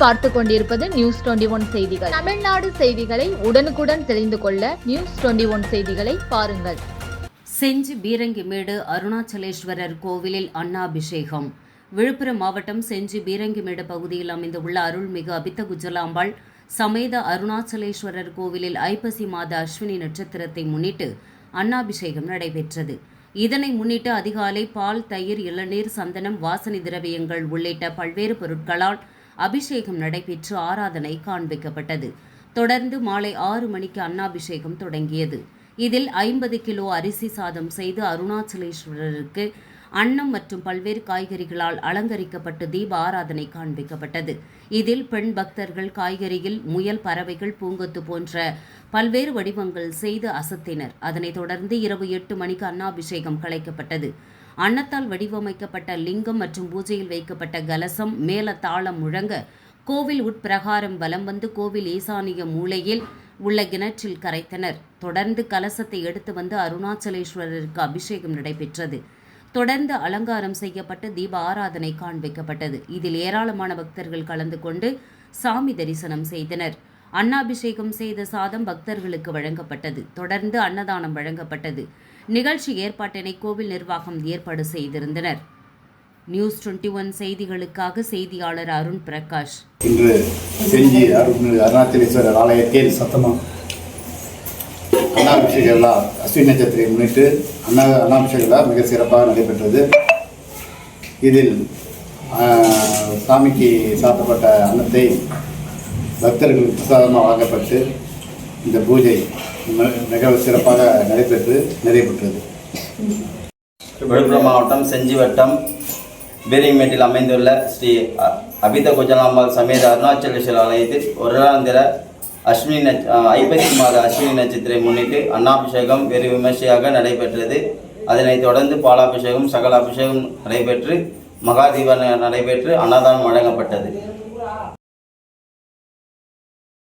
நீங்கள் பார்த்து கொண்டிருப்பது நியூஸ் 21 செய்திகள். தமிழ்நாடு செய்திகளை உடனுக்குடன் தெரிந்து கொள்ள நியூஸ் 21 செய்திகளை பாருங்கள். செஞ்சி பீரங்கிமேடு அருணாச்சலேஸ்வரர் கோவிலில் அன்னாபிஷேகம். விழுப்புரம் மாவட்டம் செஞ்சி பீரங்கிமேடு பகுதியில் அமைந்துள்ள அருள்மிகு அபித்த குஜலாம்பாள் சமேத அருணாச்சலேஸ்வரர் கோவிலில் ஐப்பசி மாத அஸ்வினி நட்சத்திரத்தை முன்னிட்டு அன்னாபிஷேகம் நடைபெற்றது. இதனை முன்னிட்டு அதிகாலை பால், தயிர், இளநீர், சந்தனம், வாசனை திரவியங்கள் உள்ளிட்ட பல்வேறு பொருட்களால் அபிஷேகம் நடைபெற்று ஆராதனை காண்பிக்கப்பட்டது. தொடர்ந்து மாலை 6 மணிக்கு அன்னாபிஷேகம் தொடங்கியது. இதில் 50 கிலோ அரிசி சாதம் செய்து அருணாச்சலேஸ்வரருக்கு அன்னம் மற்றும் பல்வேறு காய்கறிகளால் அலங்கரிக்கப்பட்டு தீப ஆராதனை காண்பிக்கப்பட்டது. இதில் பெண் பக்தர்கள் காய்கறியில் முயல், பறவைகள், பூங்கொத்து போன்ற பல்வேறு வடிவங்கள் செய்து அசத்தினர். அதனைத் தொடர்ந்து இரவு 8 மணிக்கு அன்னாபிஷேகம் கலைக்கப்பட்டது. அன்னத்தால் வடிவமைக்கப்பட்ட லிங்கம் மற்றும் பூஜையில் வைக்கப்பட்ட கலசம் மேல தாளம் முழங்க கோவில் உட்பிரகாரம் வலம் வந்து கோவில் ஈசானிய மூலையில் உள்ள கிணற்றில் கரைத்தனர். தொடர்ந்து கலசத்தை எடுத்து வந்து அருணாச்சலேஸ்வரருக்கு அபிஷேகம் நடைபெற்றது. தொடர்ந்து அலங்காரம் செய்யப்பட்டு தீப ஆராதனை காண்பிக்கப்பட்டது. இதில் ஏராளமான பக்தர்கள் கலந்து கொண்டு சாமி தரிசனம் செய்தனர். அன்னாபிஷேகம் செய்த சாதம் பக்தர்களுக்கு வழங்கப்பட்டது. தொடர்ந்து அன்னதானம் வழங்கப்பட்டது. நிகழ்ச்சி ஏற்பாட்டினை கோவில் நிர்வாகம் ஏற்பாடு செய்திருந்தனர். நியூஸ் 21 செய்திகளுக்காக செய்தியாளர் அருண் பிரகாஷ். இன்று செஞ்சி அருணாச்சலேஸ்வரர் ஆலயத்தில் அன்னாபிஷேக அஸ்வினி நட்சத்திரத்தை முன்னிட்டு அன்னாபிஷேக மிக சிறப்பாக நடைபெற்றது. இதில் சாமிக்கு சாத்தப்பட்ட அன்னத்தை பக்தர்களுக்கு பிரசாதமாக வழங்கப்பட்டு இந்த பூஜை மிக சிறப்பாக நிறைவேற்றது. விழுப்புரம் மாவட்டம் செஞ்சி வட்டம் பீரங்கிமேட்டில் அமைந்துள்ள ஸ்ரீ அபித குஜலாம்பாள் சமேத அருணாச்சலேஸ்வரர் ஆலயத்தில் வருடாந்திர ஐப்பசி மாத அஸ்வினி நட்சத்திரத்தை முன்னிட்டு அன்னாபிஷேகம் வெகு விமர்சையாக நடைபெற்றது. அதனைத் தொடர்ந்து பாலாபிஷேகம், சகல அபிஷேகம் நடைபெற்று மகாதீபம் நடைபெற்று அன்னதானம் வழங்கப்பட்டது.